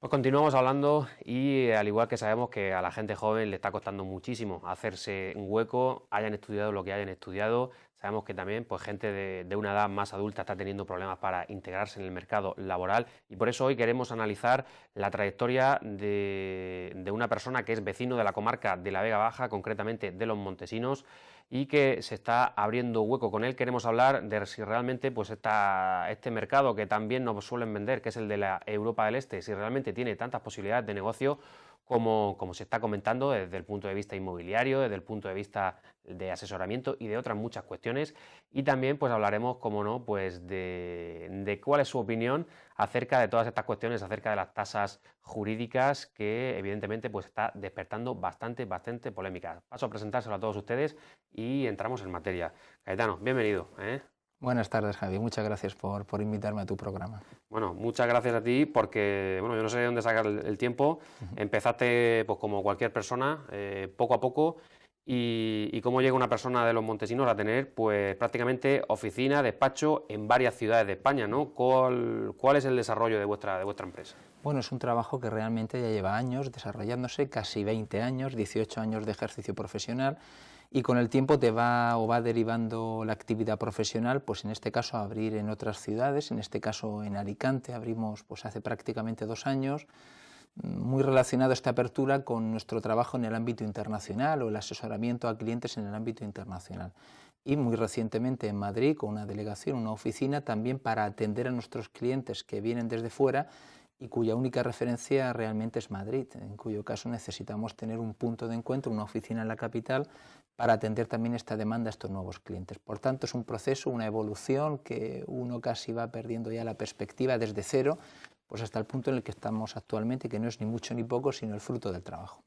Pues continuamos hablando y al igual que sabemos que a la gente joven le está costando muchísimo hacerse un hueco, hayan estudiado lo que hayan estudiado, sabemos que también pues gente de una edad más adulta está teniendo problemas para integrarse en el mercado laboral y por eso hoy queremos analizar la trayectoria de una persona que es vecino de la comarca de la Vega Baja, concretamente de Los Montesinos, y que se está abriendo hueco. Con él queremos hablar de si realmente pues este mercado que también nos suelen vender, que es el de la Europa del Este, si realmente tiene tantas posibilidades de negocio como se está comentando desde el punto de vista inmobiliario, desde el punto de vista de asesoramiento y de otras muchas cuestiones. Y también pues hablaremos, como no, pues de cuál es su opinión acerca de todas estas cuestiones, acerca de las tasas jurídicas que evidentemente pues está despertando bastante polémica. Paso a presentárselo a todos ustedes y entramos en materia. Cayetano, bienvenido. Buenas tardes, Javi. Muchas gracias por invitarme a tu programa. Bueno, muchas gracias a ti porque, bueno, yo no sé de dónde sacar el tiempo. Empezaste, pues como cualquier persona, poco a poco. Y cómo llega una persona de Los Montesinos a tener, pues prácticamente oficina, despacho en varias ciudades de España, ¿no? ¿Cuál es el desarrollo de vuestra empresa? Bueno, es un trabajo que realmente ya lleva años desarrollándose, casi 20 años, 18 años de ejercicio profesional, y con el tiempo te va derivando la actividad profesional, pues en este caso a abrir en otras ciudades, en este caso en Alicante abrimos pues hace prácticamente 2 años, muy relacionado esta apertura con nuestro trabajo en el ámbito internacional o el asesoramiento a clientes en el ámbito internacional. Y muy recientemente en Madrid, con una delegación, una oficina, también para atender a nuestros clientes que vienen desde fuera y cuya única referencia realmente es Madrid, en cuyo caso necesitamos tener un punto de encuentro, una oficina en la capital, para atender también esta demanda a estos nuevos clientes. Por tanto, es un proceso, una evolución que uno casi va perdiendo ya la perspectiva desde cero, pues hasta el punto en el que estamos actualmente, que no es ni mucho ni poco, sino el fruto del trabajo.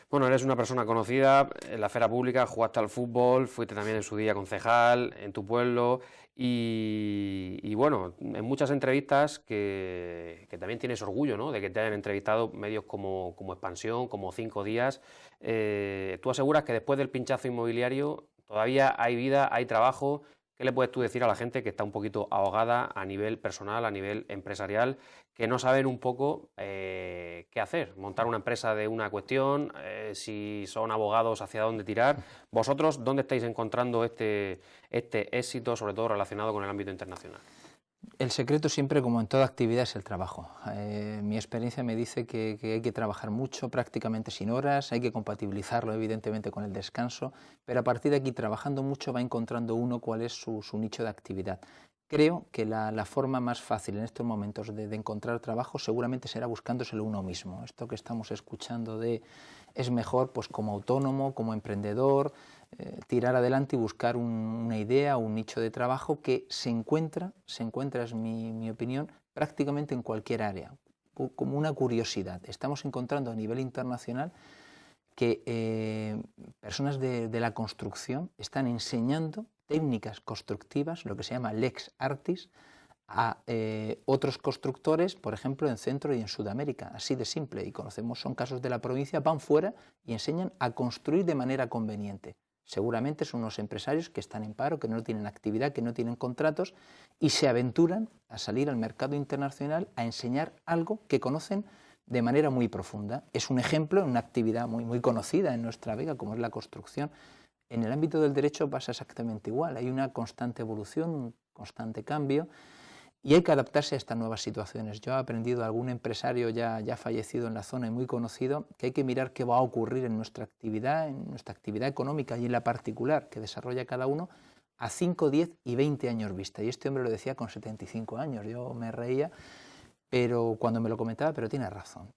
Bueno, eres una persona conocida en la esfera pública, jugaste al fútbol, fuiste también en su día concejal en tu pueblo y bueno, en muchas entrevistas que también tienes orgullo, ¿no? De que te hayan entrevistado medios como Expansión, como Cinco Días. Tú aseguras que después del pinchazo inmobiliario todavía hay vida, hay trabajo. ¿Qué le puedes tú decir a la gente que está un poquito ahogada a nivel personal, a nivel empresarial, que no saben un poco qué hacer? Montar una empresa de una cuestión, si son abogados, hacia dónde tirar. Vosotros, ¿dónde estáis encontrando este éxito, sobre todo relacionado con el ámbito internacional? El secreto siempre, como en toda actividad, es el trabajo. Mi experiencia me dice que hay que trabajar mucho, prácticamente sin horas, hay que compatibilizarlo evidentemente con el descanso, pero a partir de aquí, trabajando mucho, va encontrando uno cuál es su nicho de actividad. Creo que la forma más fácil en estos momentos de encontrar trabajo seguramente será buscándoselo uno mismo. Esto que estamos escuchando de es mejor pues como autónomo, como emprendedor, tirar adelante y buscar una idea, un nicho de trabajo que se encuentra es mi opinión, prácticamente en cualquier área, como una curiosidad. Estamos encontrando a nivel internacional que personas de la construcción están enseñando técnicas constructivas, lo que se llama lex artis, a otros constructores, por ejemplo, en Centro y en Sudamérica, así de simple, y conocemos, son casos de la provincia, van fuera y enseñan a construir de manera conveniente. Seguramente son unos empresarios que están en paro, que no tienen actividad, que no tienen contratos y se aventuran a salir al mercado internacional a enseñar algo que conocen de manera muy profunda. Es un ejemplo, una actividad muy conocida en nuestra vega, como es la construcción. En el ámbito del derecho pasa exactamente igual, hay una constante evolución, un constante cambio y hay que adaptarse a estas nuevas situaciones. Yo he aprendido de algún empresario ya fallecido en la zona y muy conocido que hay que mirar qué va a ocurrir en nuestra actividad económica y en la particular que desarrolla cada uno a 5, 10 y 20 años vista. Y este hombre lo decía con 75 años, yo me reía, pero cuando me lo comentaba, pero tiene razón.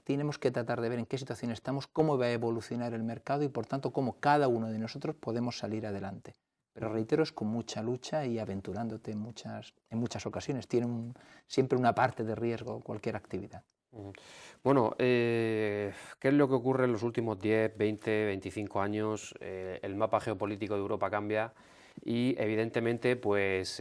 Tenemos que tratar de ver en qué situación estamos, cómo va a evolucionar el mercado y por tanto cómo cada uno de nosotros podemos salir adelante. Pero reitero, es con mucha lucha y aventurándote en muchas ocasiones. Tiene siempre una parte de riesgo cualquier actividad. Bueno, ¿qué es lo que ocurre en los últimos 10, 20, 25 años? El mapa geopolítico de Europa cambia y evidentemente pues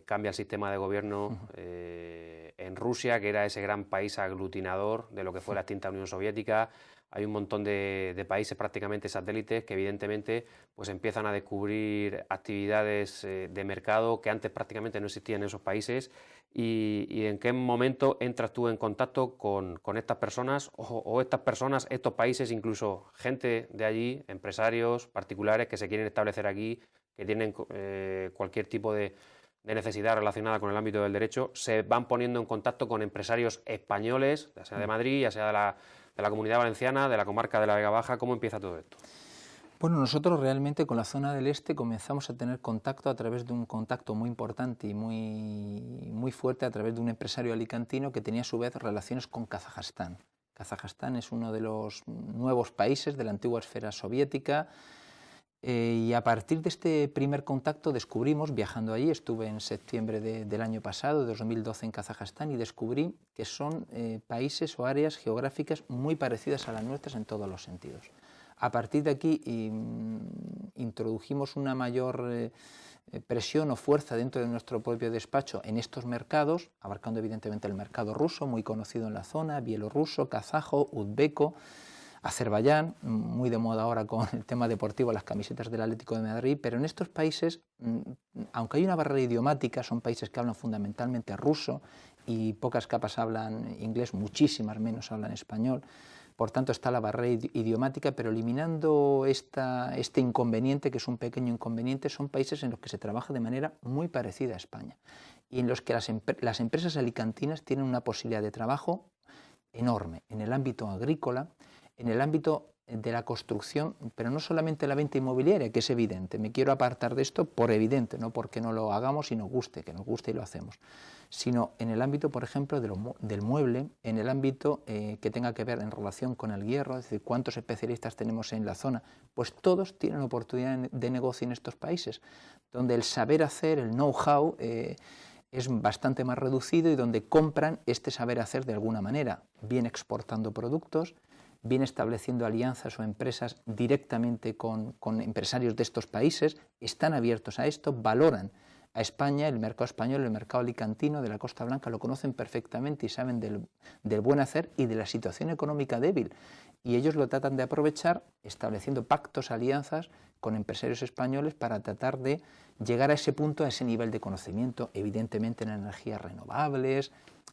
cambia el sistema de gobierno en Rusia, que era ese gran país aglutinador de lo que fue la extinta Unión Soviética. hay un montón de países prácticamente satélites que evidentemente pues empiezan a descubrir actividades de mercado que antes prácticamente no existían en esos países y en qué momento entras tú en contacto con estas personas o estas personas, estos países, incluso gente de allí, empresarios particulares que se quieren establecer aquí, que tienen cualquier tipo de necesidad relacionada con el ámbito del derecho, se van poniendo en contacto con empresarios españoles, ya sea de Madrid, ya sea de la Comunidad Valenciana, de la comarca de la Vega Baja. ¿Cómo empieza todo esto? Bueno, nosotros realmente con la zona del este comenzamos a tener contacto a través de un contacto muy importante y muy fuerte a través de un empresario alicantino que tenía a su vez relaciones con Kazajstán. Kazajstán es uno de los nuevos países de la antigua esfera soviética y a partir de este primer contacto descubrimos, viajando allí, estuve en septiembre del año pasado, de 2012 en Kazajstán, y descubrí que son países o áreas geográficas muy parecidas a las nuestras en todos los sentidos. A partir de aquí introdujimos una mayor presión o fuerza dentro de nuestro propio despacho en estos mercados, abarcando evidentemente el mercado ruso, muy conocido en la zona, bielorruso, kazajo, uzbeco, Azerbaiyán, muy de moda ahora con el tema deportivo, las camisetas del Atlético de Madrid, pero en estos países, aunque hay una barrera idiomática, son países que hablan fundamentalmente ruso y pocas capas hablan inglés, muchísimas menos hablan español. Por tanto, está la barrera idiomática, pero eliminando este inconveniente, que es un pequeño inconveniente, son países en los que se trabaja de manera muy parecida a España y en los que las empresas alicantinas tienen una posibilidad de trabajo enorme en el ámbito agrícola, en el ámbito de la construcción, pero no solamente la venta inmobiliaria, que es evidente. Me quiero apartar de esto por evidente, no porque no lo hagamos y nos guste, que nos guste y lo hacemos, sino en el ámbito, por ejemplo, del mueble, en el ámbito que tenga que ver en relación con el hierro, es decir, cuántos especialistas tenemos en la zona, pues todos tienen oportunidad de negocio en estos países, donde el saber hacer, el know-how, es bastante más reducido y donde compran este saber hacer de alguna manera, bien exportando productos, bien estableciendo alianzas o empresas directamente con empresarios de estos países, están abiertos a esto, valoran a España, el mercado español, el mercado alicantino de la Costa Blanca, lo conocen perfectamente y saben del buen hacer y de la situación económica débil. Y ellos lo tratan de aprovechar estableciendo pactos, alianzas con empresarios españoles para tratar de llegar a ese punto, a ese nivel de conocimiento, evidentemente en energías renovables.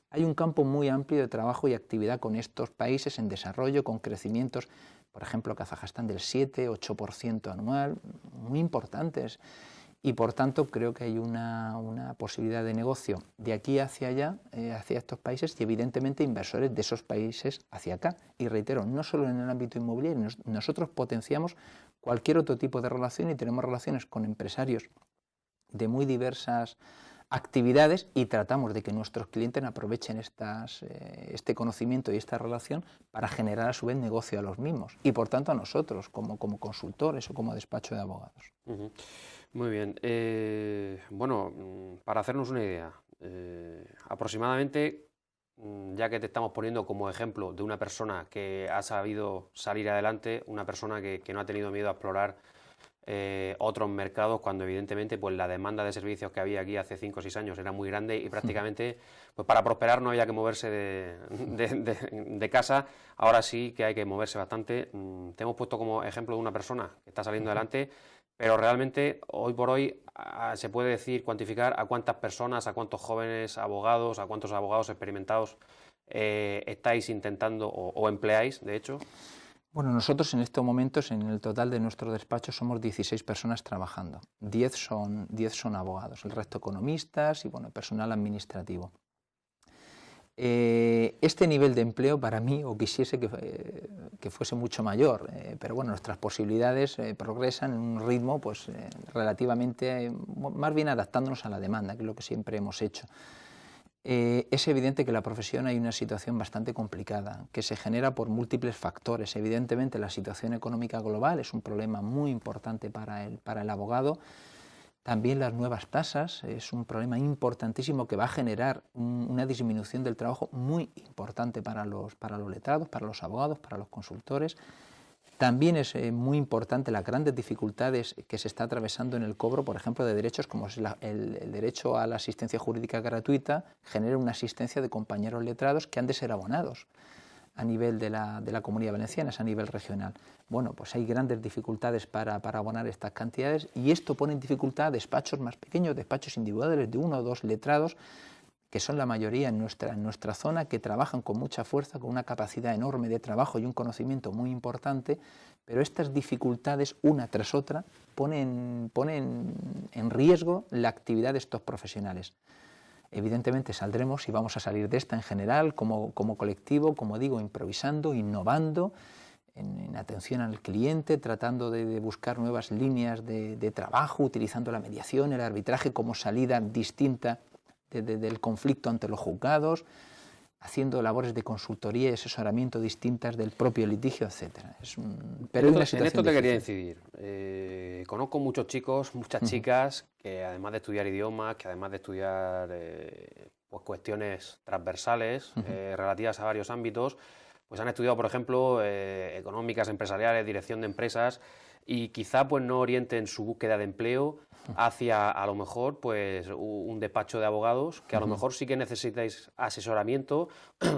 Hay un campo muy amplio de trabajo y actividad con estos países en desarrollo, con crecimientos, por ejemplo, Kazajstán del 7-8% anual, muy importantes. Y por tanto creo que hay una posibilidad de negocio de aquí hacia allá, hacia estos países y evidentemente inversores de esos países hacia acá. Y reitero, no solo en el ámbito inmobiliario, nosotros potenciamos cualquier otro tipo de relación y tenemos relaciones con empresarios de muy diversas actividades y tratamos de que nuestros clientes aprovechen este conocimiento y esta relación para generar a su vez negocio a los mismos y por tanto a nosotros como consultores o como despacho de abogados. Muy bien. Bueno, para hacernos una idea, aproximadamente, ya que te estamos poniendo como ejemplo de una persona que ha sabido salir adelante, una persona que no ha tenido miedo a explorar otros mercados cuando evidentemente pues la demanda de servicios que había aquí hace 5 o 6 años era muy grande y prácticamente pues para prosperar no había que moverse de casa, ahora sí que hay que moverse bastante. Te hemos puesto como ejemplo de una persona que está saliendo adelante, pero realmente hoy por hoy se puede decir, cuantificar a cuántas personas, a cuántos jóvenes abogados, a cuántos abogados experimentados estáis intentando o empleáis, de hecho. Bueno, nosotros en estos momentos, en el total de nuestro despacho, somos 16 personas trabajando. 10 son abogados, el resto economistas y bueno, personal administrativo. Este nivel de empleo para mí, o quisiese que fuese mucho mayor, pero bueno, nuestras posibilidades progresan en un ritmo pues, relativamente, más bien adaptándonos a la demanda, que es lo que siempre hemos hecho. Es evidente que en la profesión hay una situación bastante complicada, que se genera por múltiples factores. Evidentemente la situación económica global es un problema muy importante para el abogado. También las nuevas tasas es un problema importantísimo que va a generar una disminución del trabajo muy importante para los letrados, para los abogados, para los consultores. También es muy importante las grandes dificultades que se está atravesando en el cobro, por ejemplo, de derechos como es el derecho a la asistencia jurídica gratuita, genera una asistencia de compañeros letrados que han de ser abonados. a nivel de la Comunidad Valenciana, es a nivel regional. Bueno, pues hay grandes dificultades para abonar estas cantidades y esto pone en dificultad despachos más pequeños, despachos individuales de 1 o 2 letrados, que son la mayoría en nuestra zona, que trabajan con mucha fuerza, con una capacidad enorme de trabajo y un conocimiento muy importante, pero estas dificultades, una tras otra, ponen en riesgo la actividad de estos profesionales. Evidentemente saldremos y vamos a salir de esta en general como colectivo, como digo, improvisando, innovando, en atención al cliente, tratando de buscar nuevas líneas de trabajo, utilizando la mediación, el arbitraje como salida distinta del conflicto ante los juzgados, haciendo labores de consultoría y asesoramiento distintas del propio litigio, etc. Pero en esto te quería incidir. Conozco muchos chicos, muchas chicas que además de estudiar idiomas, que además de estudiar pues cuestiones transversales relativas a varios ámbitos, pues han estudiado, por ejemplo, económicas, empresariales, dirección de empresas, y quizá pues no orienten su búsqueda de empleo hacia, a lo mejor, pues un despacho de abogados, que a lo mejor sí que necesitáis asesoramiento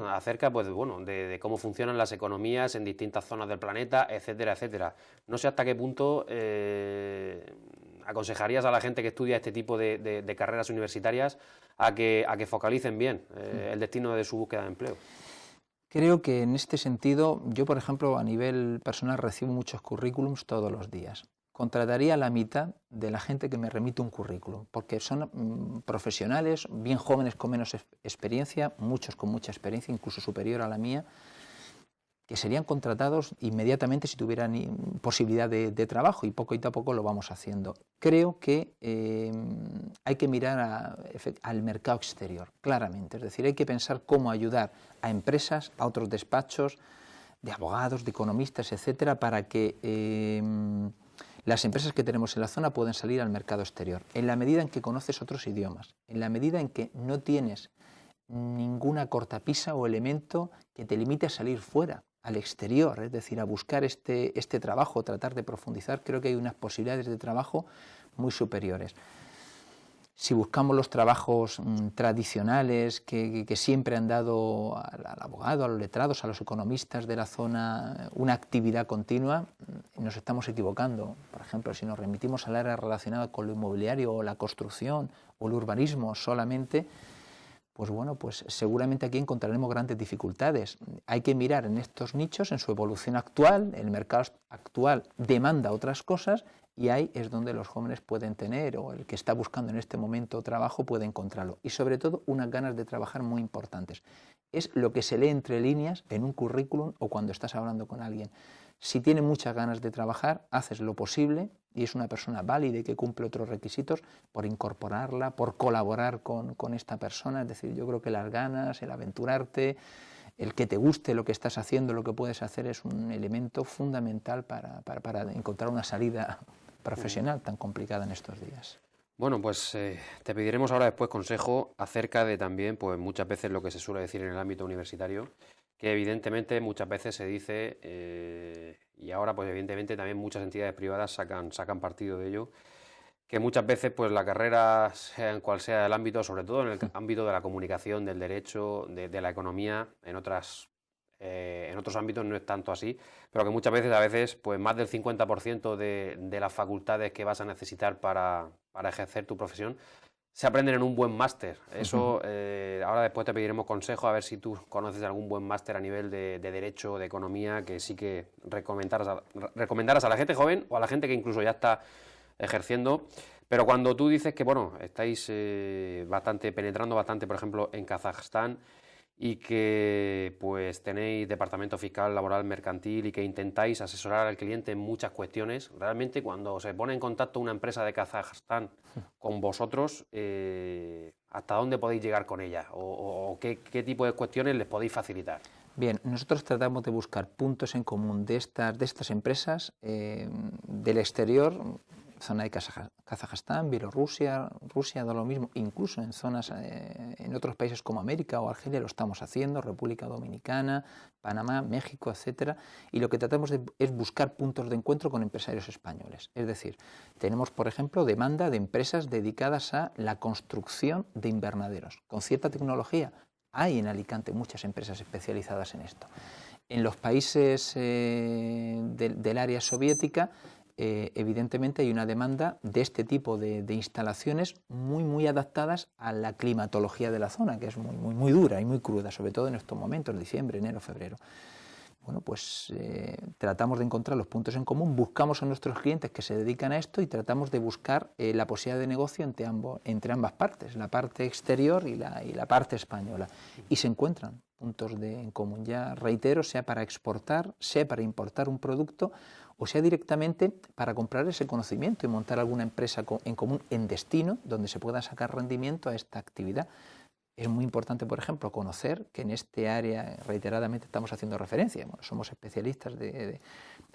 acerca, pues bueno, de cómo funcionan las economías en distintas zonas del planeta, etcétera, etcétera. No sé hasta qué punto aconsejarías a la gente que estudia este tipo de carreras universitarias a que focalicen bien el destino de su búsqueda de empleo. Creo que en este sentido, yo por ejemplo a nivel personal recibo muchos currículums todos los días. Contrataría a la mitad de la gente que me remite un currículum, porque son profesionales, bien jóvenes con menos experiencia, muchos con mucha experiencia, incluso superior a la mía, que serían contratados inmediatamente si tuvieran posibilidad de trabajo, y poco a poco lo vamos haciendo. Creo que hay que mirar al mercado exterior, claramente, es decir, hay que pensar cómo ayudar a empresas, a otros despachos de abogados, de economistas, etcétera, para que las empresas que tenemos en la zona puedan salir al mercado exterior, en la medida en que conoces otros idiomas, en la medida en que no tienes ninguna cortapisa o elemento que te limite a salir fuera, al exterior, es decir, a buscar este trabajo, tratar de profundizar. Creo que hay unas posibilidades de trabajo muy superiores. Si buscamos los trabajos tradicionales que siempre han dado al abogado, a los letrados, a los economistas de la zona una actividad continua, nos estamos equivocando. Por ejemplo, si nos remitimos al área relacionada con lo inmobiliario o la construcción o el urbanismo solamente, pues bueno, pues seguramente aquí encontraremos grandes dificultades. Hay que mirar en estos nichos, en su evolución actual, el mercado actual demanda otras cosas, y ahí es donde los jóvenes pueden tener, o el que está buscando en este momento trabajo puede encontrarlo. Y sobre todo unas ganas de trabajar muy importantes. Es lo que se lee entre líneas en un currículum o cuando estás hablando con alguien. Si tiene muchas ganas de trabajar, haces lo posible y es una persona válida y que cumple otros requisitos por incorporarla, por colaborar con esta persona. Es decir, yo creo que las ganas, el aventurarte, el que te guste lo que estás haciendo, lo que puedes hacer, es un elemento fundamental para encontrar una salida profesional tan complicada en estos días. Bueno, pues te pediremos ahora después consejo acerca de también, pues muchas veces lo que se suele decir en el ámbito universitario, que evidentemente muchas veces se dice, y ahora pues evidentemente también muchas entidades privadas sacan partido de ello, que muchas veces pues la carrera, sea en cual sea el ámbito, sobre todo en el ámbito de la comunicación, del derecho, de la economía, en otros ámbitos no es tanto así, pero que muchas veces pues más del 50% de las facultades que vas a necesitar para ejercer tu profesión se aprenden en un buen máster. Eso, ahora después te pediremos consejo a ver si tú conoces algún buen máster a nivel de derecho, de economía, que sí que recomendaras a la gente joven o a la gente que incluso ya está ejerciendo. Pero cuando tú dices que, bueno, estáis penetrando bastante, por ejemplo, en Kazajstán, y que pues tenéis departamento fiscal, laboral, mercantil, y que intentáis asesorar al cliente en muchas cuestiones, realmente cuando se pone en contacto una empresa de Kazajstán con vosotros, ¿hasta dónde podéis llegar con ella? ¿O qué tipo de cuestiones les podéis facilitar? Bien, nosotros tratamos de buscar puntos en común de estas empresas del exterior, zona de Kazajstán, Bielorrusia, Rusia, da lo mismo, incluso en zonas, en otros países como América o Argelia lo estamos haciendo, República Dominicana, Panamá, México, etcétera, y lo que tratamos es buscar puntos de encuentro con empresarios españoles. Es decir, tenemos, por ejemplo, demanda de empresas dedicadas a la construcción de invernaderos, con cierta tecnología. Hay en Alicante muchas empresas especializadas en esto. En los países del área soviética, evidentemente hay una demanda de este tipo de instalaciones muy adaptadas a la climatología de la zona, que es muy dura y muy cruda, sobre todo en estos momentos, diciembre, enero, febrero. Bueno, pues tratamos de encontrar los puntos en común, buscamos a nuestros clientes que se dedican a esto y tratamos de buscar la posibilidad de negocio entre ambas partes, la parte exterior y la parte española. Y se encuentran puntos en común, ya reitero, sea para exportar, sea para importar un producto o sea directamente para comprar ese conocimiento y montar alguna empresa en común en destino donde se pueda sacar rendimiento a esta actividad. Es muy importante, por ejemplo, conocer que en este área reiteradamente estamos haciendo referencia, bueno, somos especialistas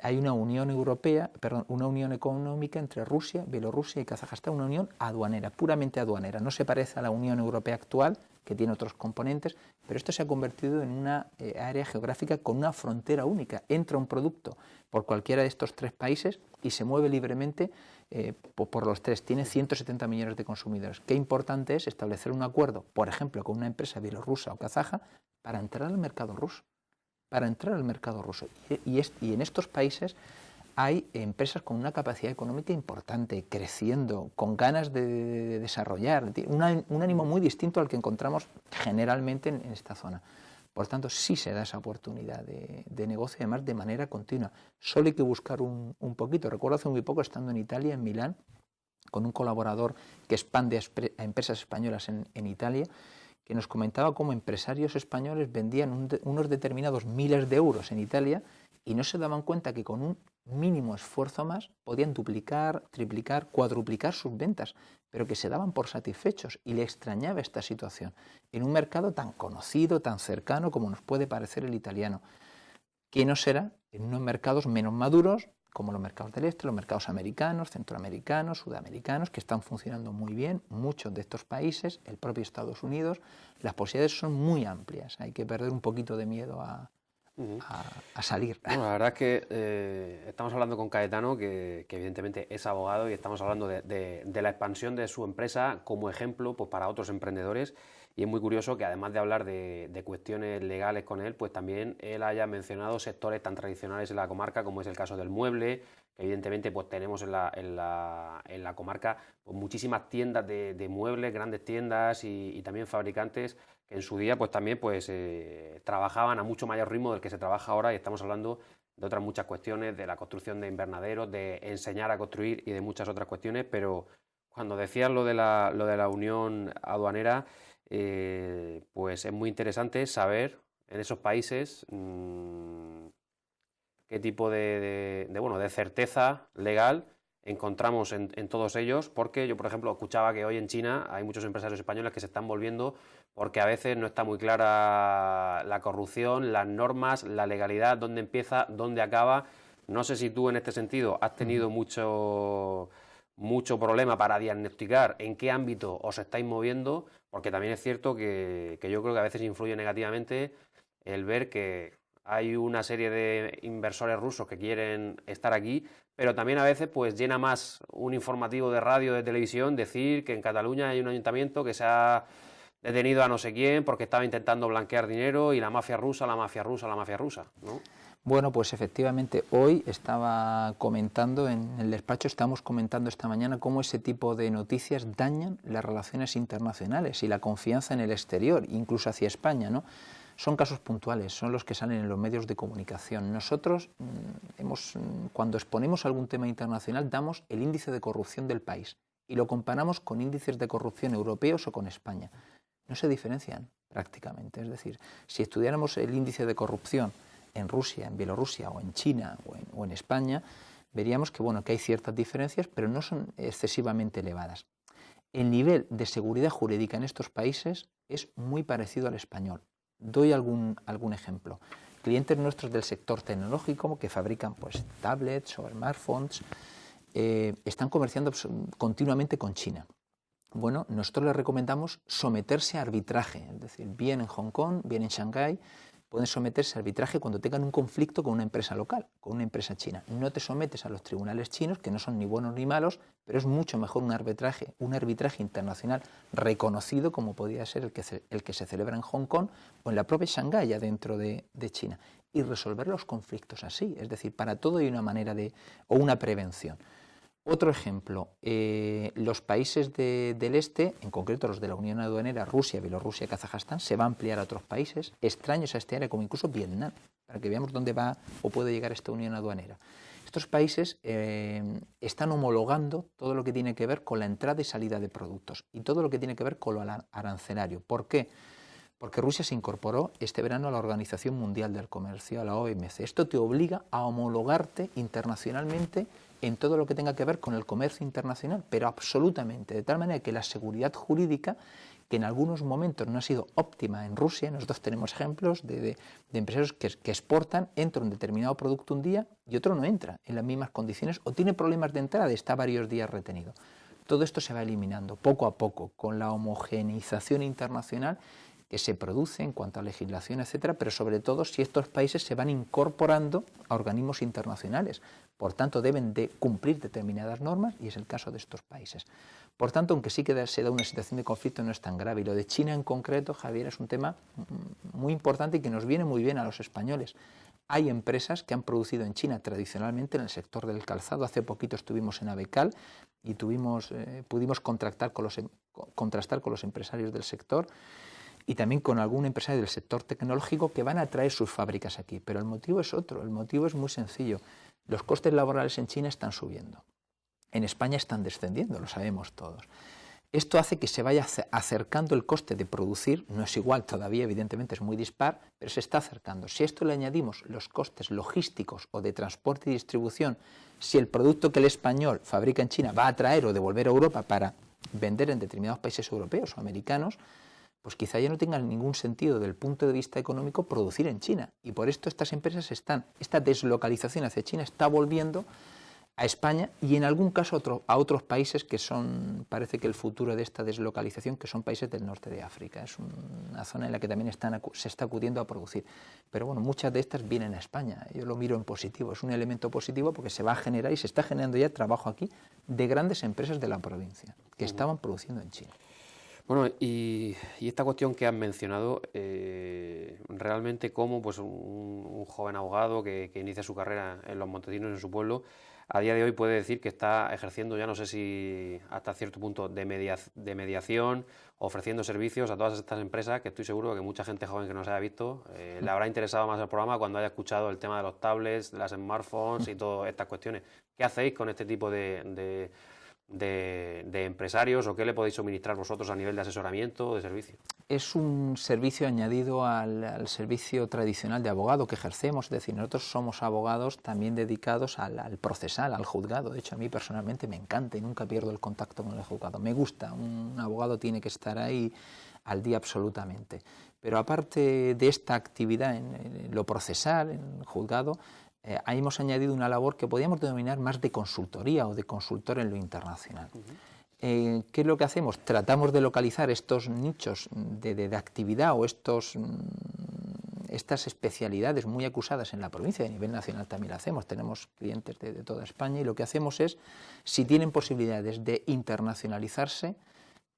hay una unión europea, perdón, una unión económica entre Rusia, Bielorrusia y Kazajstán, una unión aduanera, puramente aduanera. No se parece a la Unión Europea actual, que tiene otros componentes, pero esto se ha convertido en una área geográfica con una frontera única. Entra un producto por cualquiera de estos tres países y se mueve libremente por los tres. Tiene 170 millones de consumidores. Qué importante es establecer un acuerdo, por ejemplo, con una empresa bielorrusa o kazaja para entrar al mercado ruso. Y en estos países hay empresas con una capacidad económica importante, creciendo, con ganas de desarrollar, un ánimo muy distinto al que encontramos generalmente en esta zona. Por tanto, sí se da esa oportunidad de negocio, además de manera continua. Solo hay que buscar un poquito. Recuerdo hace muy poco, estando en Italia, en Milán, con un colaborador que expande a empresas españolas en Italia, que nos comentaba cómo empresarios españoles vendían unos determinados miles de euros en Italia y no se daban cuenta que con un mínimo esfuerzo más podían duplicar, triplicar, cuadruplicar sus ventas, pero que se daban por satisfechos y le extrañaba esta situación en un mercado tan conocido, tan cercano como nos puede parecer el italiano. ¿Qué no será en unos mercados menos maduros, como los mercados del este, los mercados americanos, centroamericanos, sudamericanos, que están funcionando muy bien, muchos de estos países, el propio Estados Unidos? Las posibilidades son muy amplias, hay que perder un poquito de miedo a salir. Bueno, la verdad es que estamos hablando con Caetano, que evidentemente es abogado, y estamos hablando de la expansión de su empresa como ejemplo, pues, para otros emprendedores. Y es muy curioso que, además de hablar de cuestiones legales con él, pues también él haya mencionado sectores tan tradicionales en la comarca, como es el caso del mueble, que evidentemente pues tenemos en la comarca pues muchísimas tiendas de muebles, grandes tiendas y también fabricantes que en su día pues también pues trabajaban a mucho mayor ritmo del que se trabaja ahora, y estamos hablando de otras muchas cuestiones, de la construcción de invernaderos, de enseñar a construir y de muchas otras cuestiones. Pero cuando decías lo de la unión aduanera, pues es muy interesante saber en esos países qué tipo de certeza legal encontramos en todos ellos, porque yo, por ejemplo, escuchaba que hoy en China hay muchos empresarios españoles que se están volviendo porque a veces no está muy clara la corrupción, las normas, la legalidad, dónde empieza, dónde acaba. No sé si tú en este sentido has tenido mucho problema para diagnosticar en qué ámbito os estáis moviendo, porque también es cierto que yo creo que a veces influye negativamente el ver que hay una serie de inversores rusos que quieren estar aquí, pero también a veces pues llena más un informativo de radio, de televisión, decir que en Cataluña hay un ayuntamiento que se ha detenido a no sé quién porque estaba intentando blanquear dinero, y la mafia rusa, la mafia rusa, la mafia rusa, ¿no? Bueno, pues efectivamente, hoy estaba comentando en el despacho, estamos comentando esta mañana cómo ese tipo de noticias dañan las relaciones internacionales y la confianza en el exterior, incluso hacia España, ¿no? Son casos puntuales, son los que salen en los medios de comunicación. Nosotros, cuando exponemos algún tema internacional, damos el índice de corrupción del país y lo comparamos con índices de corrupción europeos o con España. No se diferencian prácticamente. Es decir, si estudiáramos el índice de corrupción en Rusia, en Bielorrusia o en China o en España, veríamos que, bueno, que hay ciertas diferencias, pero no son excesivamente elevadas. El nivel de seguridad jurídica en estos países es muy parecido al español. Doy algún ejemplo. Clientes nuestros del sector tecnológico que fabrican pues, tablets o smartphones están comerciando continuamente con China. Bueno, nosotros les recomendamos someterse a arbitraje, es decir, bien en Hong Kong, bien en Shanghái, pueden someterse a arbitraje cuando tengan un conflicto con una empresa local, con una empresa china. No te sometes a los tribunales chinos, que no son ni buenos ni malos, pero es mucho mejor un arbitraje internacional reconocido, como podría ser el que se celebra en Hong Kong o en la propia Shanghái, dentro de China, y resolver los conflictos así. Es decir, para todo hay una manera o una prevención. Otro ejemplo, los países del este, en concreto los de la Unión Aduanera, Rusia, Bielorrusia, Kazajstán, se va a ampliar a otros países extraños a este área, como incluso Vietnam, para que veamos dónde va o puede llegar esta Unión Aduanera. Estos países están homologando todo lo que tiene que ver con la entrada y salida de productos y todo lo que tiene que ver con lo arancelario. ¿Por qué? Porque Rusia se incorporó este verano a la Organización Mundial del Comercio, a la OMC. Esto te obliga a homologarte internacionalmente en todo lo que tenga que ver con el comercio internacional, pero absolutamente, de tal manera que la seguridad jurídica, que en algunos momentos no ha sido óptima en Rusia, nosotros tenemos ejemplos de empresarios que exportan, entra un determinado producto un día y otro no entra en las mismas condiciones o tiene problemas de entrada y está varios días retenido. Todo esto se va eliminando poco a poco con la homogeneización internacional que se produce en cuanto a legislación, etcétera, pero sobre todo si estos países se van incorporando a organismos internacionales. Por tanto, deben de cumplir determinadas normas y es el caso de estos países. Por tanto, aunque sí que se da una situación de conflicto, no es tan grave. Y lo de China en concreto, Javier, es un tema muy importante y que nos viene muy bien a los españoles. Hay empresas que han producido en China tradicionalmente en el sector del calzado. Hace poquito estuvimos en Abecal y pudimos contrastar con los empresarios del sector y también con algún empresario del sector tecnológico que van a traer sus fábricas aquí. Pero el motivo es otro, el motivo es muy sencillo. Los costes laborales en China están subiendo. En España están descendiendo, lo sabemos todos. Esto hace que se vaya acercando el coste de producir, no es igual todavía, evidentemente es muy dispar, pero se está acercando. Si a esto le añadimos los costes logísticos o de transporte y distribución, si el producto que el español fabrica en China va a traer o devolver a Europa para vender en determinados países europeos o americanos, pues quizá ya no tengan ningún sentido desde el punto de vista económico producir en China. Y por esto estas empresas esta deslocalización hacia China está volviendo a España y en algún caso a otros países que parece que el futuro de esta deslocalización, que son países del norte de África. Es una zona en la que también se está acudiendo a producir. Pero bueno, muchas de estas vienen a España. Yo lo miro en positivo, es un elemento positivo porque se va a generar y se está generando ya trabajo aquí de grandes empresas de la provincia que estaban produciendo en China. Bueno, y esta cuestión que has mencionado, realmente cómo pues, un joven abogado que inicia su carrera en Los Montesinos, en su pueblo, a día de hoy puede decir que está ejerciendo ya no sé si hasta cierto punto de mediación, ofreciendo servicios a todas estas empresas, que estoy seguro que mucha gente joven que nos haya visto le habrá interesado más el programa cuando haya escuchado el tema de los tablets, las smartphones y todas estas cuestiones. ¿Qué hacéis con este tipo de empresarios o qué le podéis suministrar vosotros a nivel de asesoramiento o de servicio? Es un servicio añadido al servicio tradicional de abogado que ejercemos, es decir, nosotros somos abogados también dedicados al procesal, al juzgado. De hecho, a mí personalmente me encanta y nunca pierdo el contacto con el juzgado. Me gusta, un abogado tiene que estar ahí al día absolutamente. Pero aparte de esta actividad en lo procesal, en el juzgado, ahí hemos añadido una labor que podríamos denominar más de consultoría o de consultor en lo internacional. ¿Qué es lo que hacemos? Tratamos de localizar estos nichos de actividad o estas especialidades muy acusadas en la provincia, y a nivel nacional también lo hacemos, tenemos clientes de toda España y lo que hacemos es, si tienen posibilidades de internacionalizarse,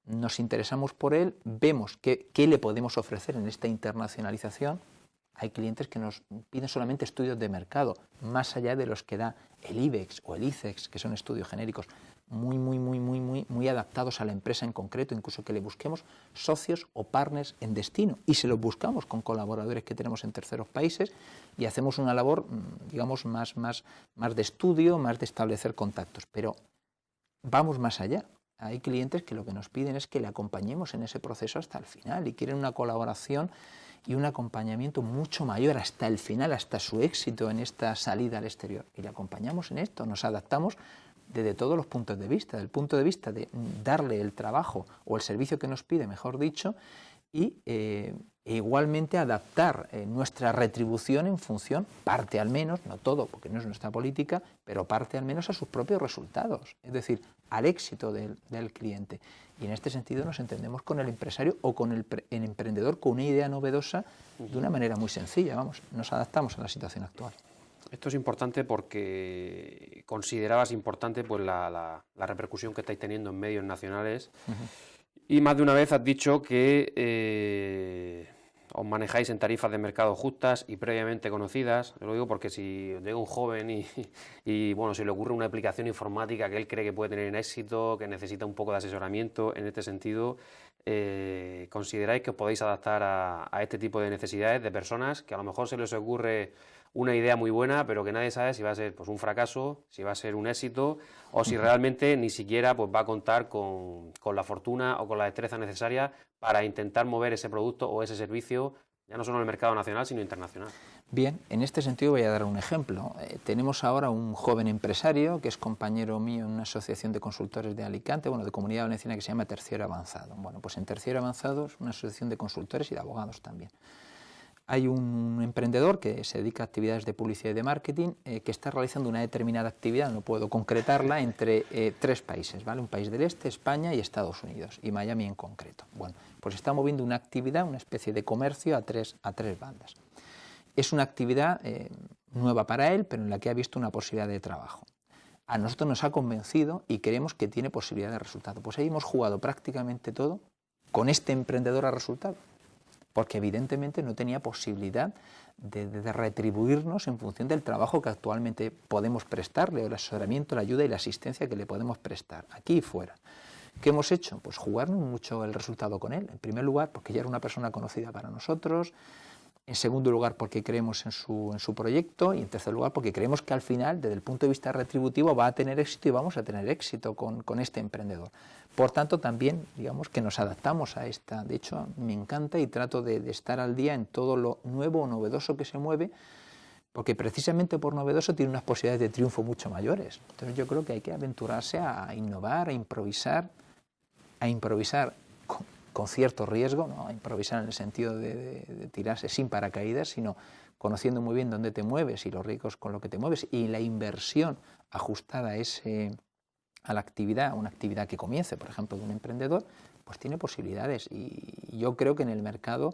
nos interesamos por él, vemos qué le podemos ofrecer en esta internacionalización. Hay clientes que nos piden solamente estudios de mercado, más allá de los que da el IBEX o el ICEX, que son estudios genéricos muy adaptados a la empresa en concreto, incluso que le busquemos socios o partners en destino. Y se los buscamos con colaboradores que tenemos en terceros países y hacemos una labor, digamos, más de estudio, más de establecer contactos. Pero vamos más allá. Hay clientes que lo que nos piden es que le acompañemos en ese proceso hasta el final y quieren una colaboración y un acompañamiento mucho mayor hasta el final, hasta su éxito en esta salida al exterior. Y le acompañamos en esto, nos adaptamos desde todos los puntos de vista, del punto de vista de darle el trabajo o el servicio que nos pide, mejor dicho, y e igualmente adaptar nuestra retribución en función, parte al menos, no todo, porque no es nuestra política, pero parte al menos a sus propios resultados, es decir, al éxito del cliente. Y en este sentido nos entendemos con el empresario o con el emprendedor con una idea novedosa de una manera muy sencilla, vamos, nos adaptamos a la situación actual. Esto es importante porque considerabas importante pues, la repercusión que estáis teniendo en medios nacionales. Y más de una vez has dicho que os manejáis en tarifas de mercado justas y previamente conocidas. Lo digo porque si llega un joven y bueno, se le ocurre una aplicación informática que él cree que puede tener éxito, que necesita un poco de asesoramiento en este sentido, ¿consideráis que os podéis adaptar a este tipo de necesidades de personas que a lo mejor se les ocurre una idea muy buena, pero que nadie sabe si va a ser pues, un fracaso, si va a ser un éxito, o si realmente ni siquiera pues, va a contar con la fortuna o con la destreza necesaria para intentar mover ese producto o ese servicio, ya no solo en el mercado nacional, sino internacional? Bien, en este sentido voy a dar un ejemplo. Tenemos ahora un joven empresario que es compañero mío en una asociación de consultores de Alicante, bueno, de Comunidad Valenciana, que se llama Terciario Avanzado. Bueno, pues en Terciario Avanzado es una asociación de consultores y de abogados también. Hay un emprendedor que se dedica a actividades de publicidad y de marketing que está realizando una determinada actividad, no puedo concretarla, entre 3 países, ¿vale? Un país del este, España y Estados Unidos, y Miami en concreto. Bueno, pues está moviendo una actividad, una especie de comercio a tres bandas. Es una actividad nueva para él, pero en la que ha visto una posibilidad de trabajo. A nosotros nos ha convencido y creemos que tiene posibilidad de resultado. Pues ahí hemos jugado prácticamente todo con este emprendedor a resultado, porque evidentemente no tenía posibilidad de retribuirnos en función del trabajo que actualmente podemos prestarle, o el asesoramiento, la ayuda y la asistencia que le podemos prestar, aquí y fuera. ¿Qué hemos hecho? Pues jugarnos mucho el resultado con él. En primer lugar, porque ya era una persona conocida para nosotros. En segundo lugar, porque creemos en su proyecto. Y en tercer lugar, porque creemos que al final, desde el punto de vista retributivo, va a tener éxito y vamos a tener éxito con este emprendedor. Por tanto, también, digamos, que nos adaptamos a esta. De hecho, me encanta y trato de estar al día en todo lo nuevo o novedoso que se mueve, porque precisamente por novedoso tiene unas posibilidades de triunfo mucho mayores. Entonces yo creo que hay que aventurarse a innovar, a improvisar con cierto riesgo, no a improvisar en el sentido de tirarse sin paracaídas, sino conociendo muy bien dónde te mueves y los riesgos con lo que te mueves y la inversión ajustada a la actividad, una actividad que comience, por ejemplo, de un emprendedor, pues tiene posibilidades. Y yo creo que en el mercado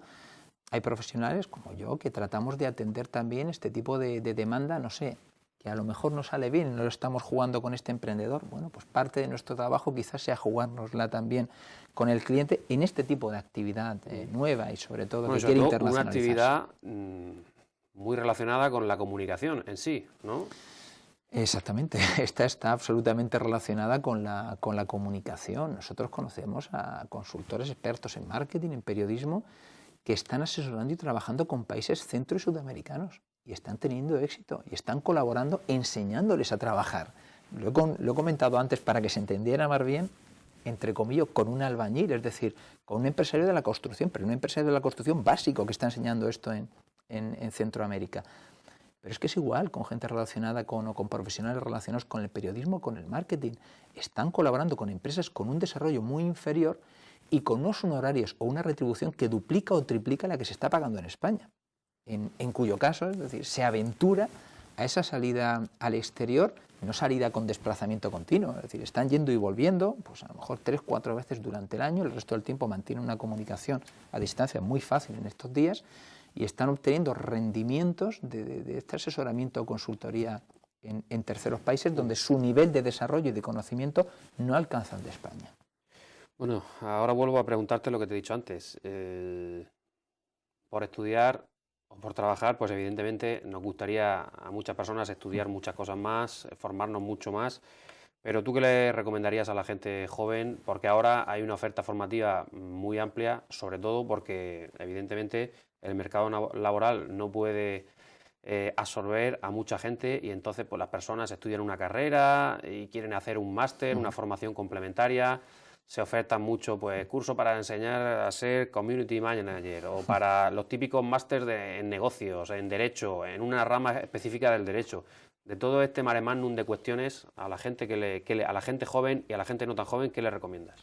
hay profesionales como yo que tratamos de atender también este tipo de demanda, no sé, que a lo mejor no sale bien, no lo estamos jugando con este emprendedor. Bueno, pues parte de nuestro trabajo quizás sea jugárnosla también con el cliente en este tipo de actividad nueva y sobre todo que quiere internacionalizarse. Una actividad muy relacionada con la comunicación en sí, ¿no? Exactamente, esta está absolutamente relacionada con la comunicación. Nosotros conocemos a consultores expertos en marketing, en periodismo, que están asesorando y trabajando con países centro y sudamericanos y están teniendo éxito y están colaborando, enseñándoles a trabajar. Lo he comentado antes para que se entendiera más bien, entre comillas, con un albañil, es decir, con un empresario de la construcción, pero un empresario de la construcción básico que está enseñando esto en Centroamérica. Pero es que es igual con gente relacionada o con profesionales relacionados con el periodismo, con el marketing. Están colaborando con empresas con un desarrollo muy inferior y con unos honorarios o una retribución que duplica o triplica la que se está pagando en España. En cuyo caso, es decir, se aventura a esa salida al exterior, no salida con desplazamiento continuo, es decir, están yendo y volviendo, pues a lo mejor 3 o 4 veces durante el año, el resto del tiempo mantienen una comunicación a distancia muy fácil en estos días, y están obteniendo rendimientos de este asesoramiento o consultoría en terceros países donde su nivel de desarrollo y de conocimiento no alcanza el de España. Bueno, ahora vuelvo a preguntarte lo que te he dicho antes. Por estudiar o por trabajar, pues evidentemente nos gustaría a muchas personas estudiar muchas cosas más, formarnos mucho más. Pero ¿tú qué le recomendarías a la gente joven? Porque ahora hay una oferta formativa muy amplia, sobre todo porque evidentemente el mercado laboral no puede absorber a mucha gente y entonces pues las personas estudian una carrera y quieren hacer un máster, una formación complementaria. Se ofertan mucho pues cursos para enseñar a ser community manager o para los típicos másters en negocios, en derecho, en una rama específica del derecho. De todo este mare magnum de cuestiones, a la gente a la gente joven y a la gente no tan joven, ¿qué le recomiendas?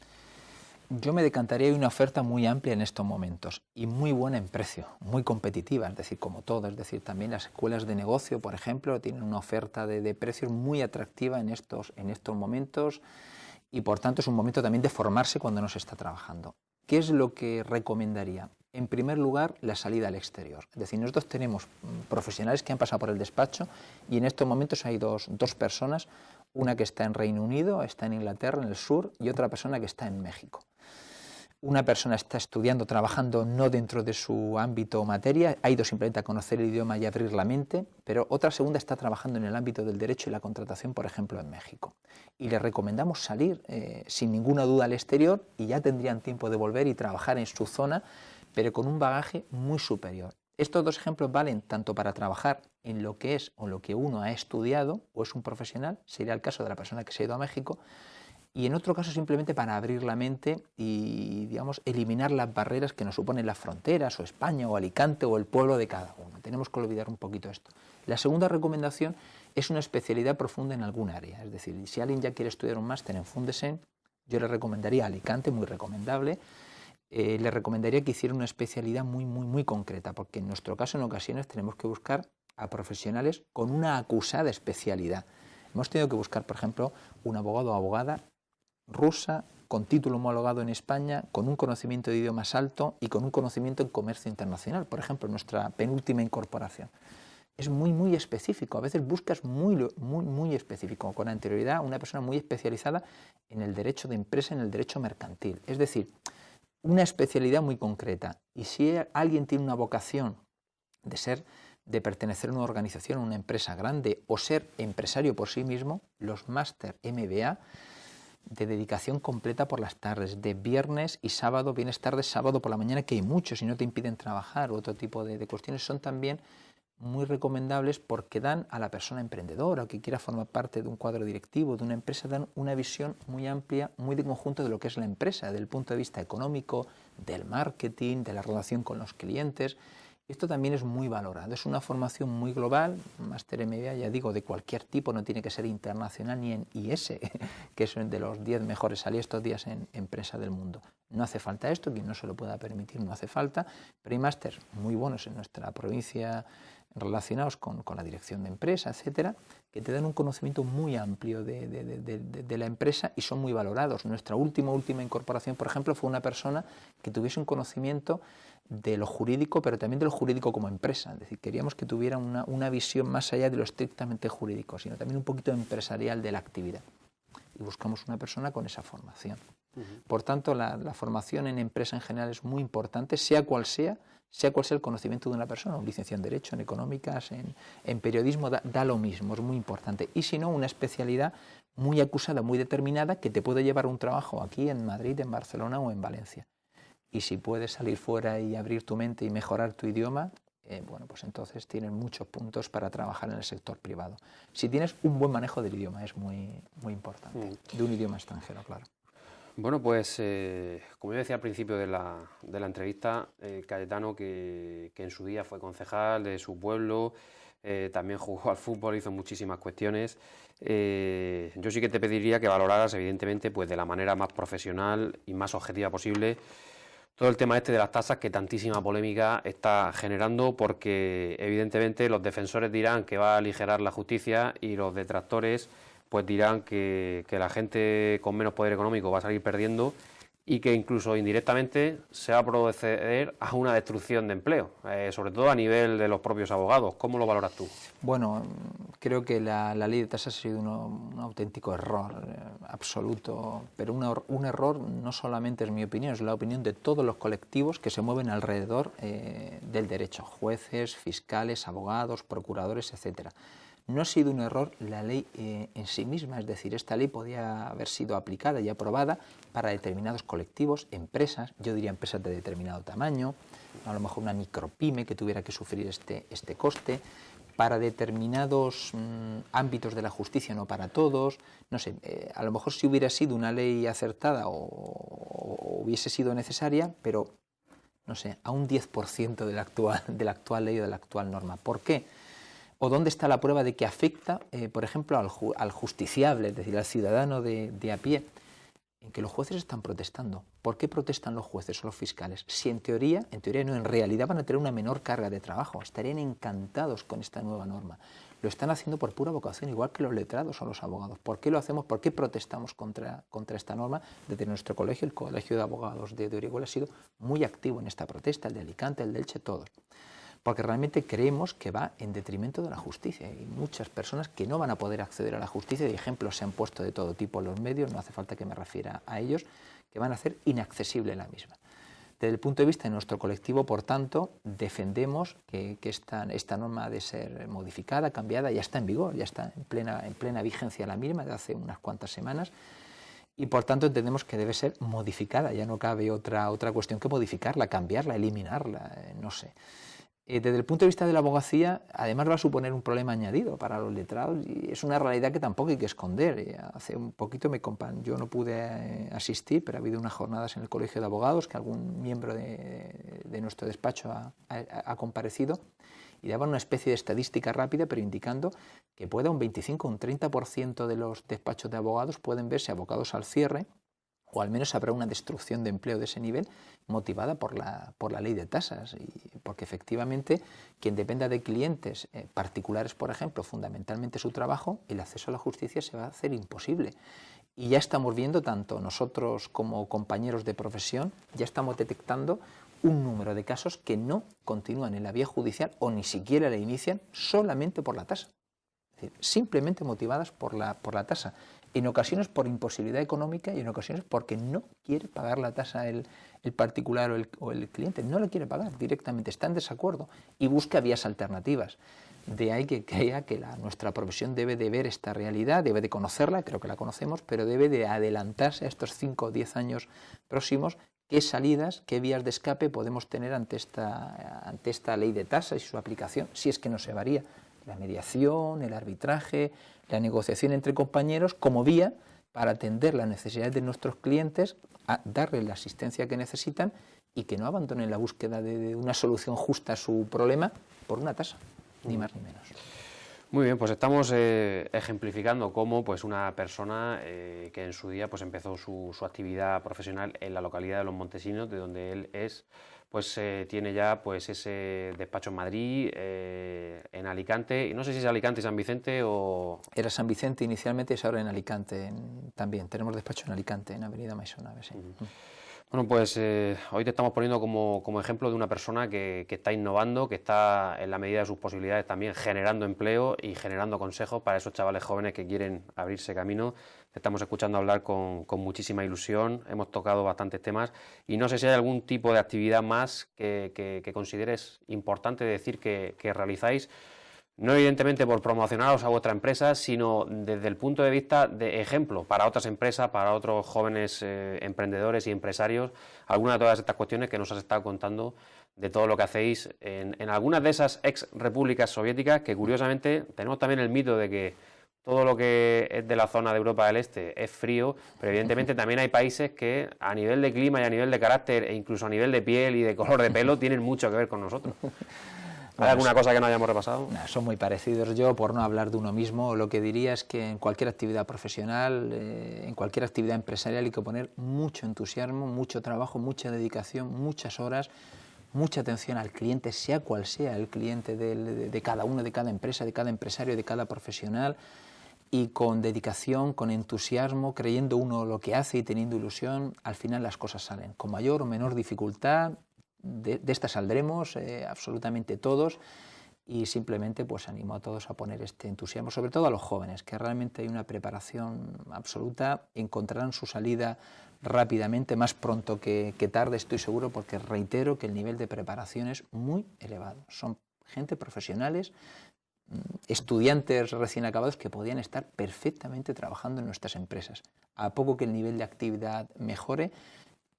Yo me decantaría de una oferta muy amplia en estos momentos y muy buena en precio, muy competitiva, es decir, como todo, es decir, también las escuelas de negocio, por ejemplo, tienen una oferta de precios muy atractiva en estos momentos y por tanto es un momento también de formarse cuando no se está trabajando. ¿Qué es lo que recomendaría? En primer lugar, la salida al exterior. Es decir, nosotros tenemos profesionales que han pasado por el despacho y en estos momentos hay dos personas, una que está en Reino Unido, está en Inglaterra, en el sur, y otra persona que está en México. Una persona está estudiando, trabajando no dentro de su ámbito o materia, ha ido simplemente a conocer el idioma y abrir la mente, pero otra segunda está trabajando en el ámbito del derecho y la contratación, por ejemplo, en México. Y les recomendamos salir sin ninguna duda al exterior y ya tendrían tiempo de volver y trabajar en su zona, pero con un bagaje muy superior. Estos dos ejemplos valen tanto para trabajar en lo que es o lo que uno ha estudiado o es un profesional, sería el caso de la persona que se ha ido a México, y en otro caso simplemente para abrir la mente y, digamos, eliminar las barreras que nos suponen las fronteras, o España, o Alicante, o el pueblo de cada uno. Tenemos que olvidar un poquito esto. La segunda recomendación es una especialidad profunda en algún área. Es decir, si alguien ya quiere estudiar un máster en Fundesen, yo le recomendaría Alicante, muy recomendable. Le recomendaría que hiciera una especialidad muy concreta, porque en nuestro caso en ocasiones tenemos que buscar a profesionales con una acusada especialidad. Hemos tenido que buscar, por ejemplo, un abogado o abogada rusa, con título homologado en España, con un conocimiento de idiomas alto y con un conocimiento en comercio internacional. Por ejemplo, nuestra penúltima incorporación. Es muy específico, a veces buscas muy específico, con anterioridad una persona muy especializada en el derecho de empresa, en el derecho mercantil. Es decir, una especialidad muy concreta. Y si alguien tiene una vocación de pertenecer a una organización, a una empresa grande o ser empresario por sí mismo, los máster MBA de dedicación completa por las tardes, de viernes y sábado, viernes tarde, sábado por la mañana, que hay muchos y no te impiden trabajar, otro tipo de cuestiones, son también muy recomendables porque dan a la persona emprendedora o que quiera formar parte de un cuadro directivo, de una empresa, dan una visión muy amplia, muy de conjunto de lo que es la empresa, desde el punto de vista económico, del marketing, de la relación con los clientes. Esto también es muy valorado, es una formación muy global, máster MBA, ya digo, de cualquier tipo, no tiene que ser internacional ni en IS, que es de los 10 mejores, salí estos días en empresa del mundo. No hace falta esto, quien no se lo pueda permitir no hace falta, pero hay másteres muy buenos en nuestra provincia relacionados con la dirección de empresa, etcétera, que te dan un conocimiento muy amplio de la empresa y son muy valorados. Nuestra última incorporación, por ejemplo, fue una persona que tuviese un conocimiento de lo jurídico, pero también de lo jurídico como empresa. Es decir, queríamos que tuviera una visión más allá de lo estrictamente jurídico, sino también un poquito empresarial de la actividad. Y buscamos una persona con esa formación. Por tanto, la formación en empresa en general es muy importante, sea cual sea el conocimiento de una persona, un licenciado en Derecho, en Económicas, en Periodismo, da lo mismo, es muy importante. Y si no, una especialidad muy acusada, muy determinada, que te puede llevar a un trabajo aquí en Madrid, en Barcelona o en Valencia. Y si puedes salir fuera y abrir tu mente y mejorar tu idioma, bueno, pues entonces tienes muchos puntos para trabajar en el sector privado. Si tienes un buen manejo del idioma, es muy importante, de un idioma extranjero, claro. Bueno, pues como yo decía al principio de la entrevista, Cayetano, que en su día fue concejal de su pueblo, también jugó al fútbol, hizo muchísimas cuestiones. Yo sí que te pediría que valoraras, evidentemente, pues de la manera más profesional y más objetiva posible todo el tema este de las tasas que tantísima polémica está generando, porque evidentemente los defensores dirán que va a aligerar la justicia y los detractores pues dirán que la gente con menos poder económico va a salir perdiendo y que incluso indirectamente se va a proceder a una destrucción de empleo, sobre todo a nivel de los propios abogados. ¿Cómo lo valoras tú? Bueno, creo que la ley de tasas ha sido un auténtico error absoluto, pero un error no solamente es mi opinión, es la opinión de todos los colectivos que se mueven alrededor del derecho, jueces, fiscales, abogados, procuradores, etcétera. No ha sido un error la ley en sí misma, es decir, esta ley podía haber sido aplicada y aprobada para determinados colectivos, empresas, yo diría empresas de determinado tamaño, a lo mejor una micropyme que tuviera que sufrir este coste, para determinados ámbitos de la justicia, no para todos, no sé, a lo mejor si hubiera sido una ley acertada o hubiese sido necesaria, pero no sé, a un 10% de la actual ley o de la actual norma. ¿Por qué? ¿O dónde está la prueba de que afecta, por ejemplo, al justiciable, es decir, al ciudadano de a pie? en que los jueces están protestando. ¿Por qué protestan los jueces o los fiscales? Si en teoría no, en realidad van a tener una menor carga de trabajo, estarían encantados con esta nueva norma. Lo están haciendo por pura vocación, igual que los letrados o los abogados. ¿Por qué lo hacemos? ¿Por qué protestamos contra esta norma? Desde nuestro colegio, el Colegio de Abogados de Orihuela, ha sido muy activo en esta protesta, el de Alicante, el de Elche, todos. Porque realmente creemos que va en detrimento de la justicia. Hay muchas personas que no van a poder acceder a la justicia, y ejemplos se han puesto de todo tipo en los medios, no hace falta que me refiera a ellos, que van a hacer inaccesible la misma. Desde el punto de vista de nuestro colectivo, por tanto, defendemos que esta norma ha de ser modificada, cambiada, ya está en vigor, ya está en plena vigencia la misma de hace unas cuantas semanas, y por tanto entendemos que debe ser modificada, ya no cabe otra cuestión que modificarla, cambiarla, eliminarla, no sé. Desde el punto de vista de la abogacía, además va a suponer un problema añadido para los letrados, y es una realidad que tampoco hay que esconder. Hace un poquito yo no pude asistir, pero ha habido unas jornadas en el Colegio de Abogados que algún miembro de nuestro despacho ha comparecido, y daban una especie de estadística rápida, pero indicando que puede un 25 o un 30% de los despachos de abogados pueden verse abocados al cierre, o al menos habrá una destrucción de empleo de ese nivel motivada por la ley de tasas, y porque efectivamente quien dependa de clientes particulares, por ejemplo, fundamentalmente su trabajo, el acceso a la justicia se va a hacer imposible. Y ya estamos viendo, tanto nosotros como compañeros de profesión, ya estamos detectando un número de casos que no continúan en la vía judicial o ni siquiera la inician solamente por la tasa. Es decir, simplemente motivadas por la tasa. En ocasiones por imposibilidad económica y en ocasiones porque no quiere pagar la tasa el particular o el cliente, no la quiere pagar directamente, está en desacuerdo y busca vías alternativas. De ahí que crea que nuestra profesión debe de ver esta realidad, debe de conocerla, creo que la conocemos, pero debe de adelantarse a estos 5 o 10 años próximos. ¿Qué salidas, qué vías de escape podemos tener ante esta ley de tasas y su aplicación, si es que no se varía? La mediación, el arbitraje, la negociación entre compañeros como vía para atender las necesidades de nuestros clientes, a darles la asistencia que necesitan y que no abandonen la búsqueda de una solución justa a su problema por una tasa, ni más ni menos. Muy bien, pues estamos ejemplificando cómo pues, una persona que en su día pues, empezó su actividad profesional en la localidad de Los Montesinos, de donde él es, pues tiene ya pues ese despacho en Madrid, en Alicante, y no sé si es Alicante y San Vicente o... Era San Vicente inicialmente, es ahora en Alicante también. Tenemos despacho en Alicante, en Avenida Maisonave, sí. Bueno, pues hoy te estamos poniendo como ejemplo de una persona que está innovando, que está en la medida de sus posibilidades también generando empleo y generando consejos para esos chavales jóvenes que quieren abrirse camino. Te estamos escuchando hablar con muchísima ilusión, hemos tocado bastantes temas y no sé si hay algún tipo de actividad más que consideres importante decir que realizáis. No evidentemente por promocionaros a vuestra empresa, sino desde el punto de vista de ejemplo para otras empresas, para otros jóvenes emprendedores y empresarios, algunas de todas estas cuestiones que nos has estado contando de todo lo que hacéis en algunas de esas ex repúblicas soviéticas, que curiosamente tenemos también el mito de que todo lo que es de la zona de Europa del Este es frío, pero evidentemente también hay países que a nivel de clima y a nivel de carácter e incluso a nivel de piel y de color de pelo tienen mucho que ver con nosotros. ¿Hay alguna cosa que no hayamos repasado? Son muy parecidos. Yo, por no hablar de uno mismo, lo que diría es que en cualquier actividad profesional, en cualquier actividad empresarial hay que poner mucho entusiasmo, mucho trabajo, mucha dedicación, muchas horas, mucha atención al cliente, sea cual sea el cliente de cada uno, de cada empresa, de cada empresario, de cada profesional, y con dedicación, con entusiasmo, creyendo uno lo que hace y teniendo ilusión, al final las cosas salen. Con mayor o menor dificultad, de esta saldremos absolutamente todos, y simplemente pues animo a todos a poner este entusiasmo, sobre todo a los jóvenes, que realmente hay una preparación absoluta, encontrarán su salida rápidamente, más pronto que tarde, estoy seguro, porque reitero que el nivel de preparación es muy elevado. Son gente profesionales, estudiantes recién acabados que podían estar perfectamente trabajando en nuestras empresas. A poco que el nivel de actividad mejore,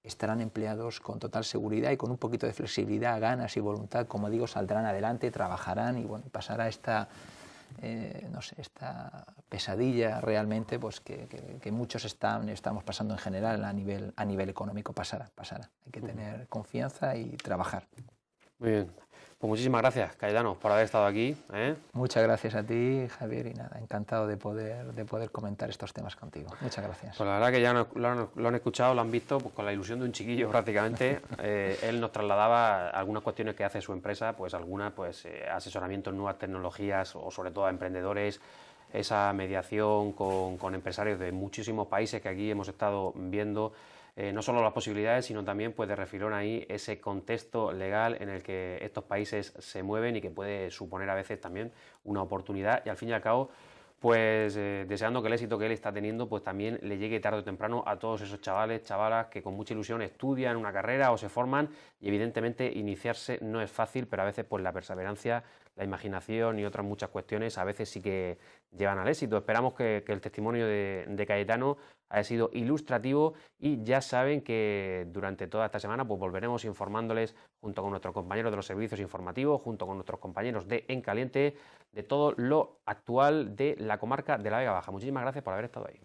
estarán empleados con total seguridad y con un poquito de flexibilidad, ganas y voluntad, como digo, saldrán adelante, trabajarán y bueno, pasará esta pesadilla realmente pues que muchos estamos pasando en general a nivel económico. Pasará. Hay que tener confianza y trabajar. Muy bien. Pues muchísimas gracias, Cayetano, por haber estado aquí, ¿eh? Muchas gracias a ti, Javier, y nada, encantado de poder comentar estos temas contigo. Muchas gracias. Pues la verdad que ya lo han escuchado, lo han visto, pues con la ilusión de un chiquillo prácticamente. Él nos trasladaba algunas cuestiones que hace su empresa, pues algunas, pues asesoramiento en nuevas tecnologías o sobre todo a emprendedores, esa mediación con empresarios de muchísimos países que aquí hemos estado viendo. No solo las posibilidades, sino también pues de refilón ahí ese contexto legal en el que estos países se mueven y que puede suponer a veces también una oportunidad y al fin y al cabo pues deseando que el éxito que él está teniendo pues también le llegue tarde o temprano a todos esos chavales, chavalas que con mucha ilusión estudian una carrera o se forman y evidentemente iniciarse no es fácil, pero a veces pues la perseverancia, la imaginación y otras muchas cuestiones a veces sí que llevan al éxito. Esperamos que el testimonio de Cayetano haya sido ilustrativo y ya saben que durante toda esta semana pues volveremos informándoles junto con nuestros compañeros de los servicios informativos, junto con nuestros compañeros de En Caliente, de todo lo actual de la comarca de la Vega Baja. Muchísimas gracias por haber estado ahí.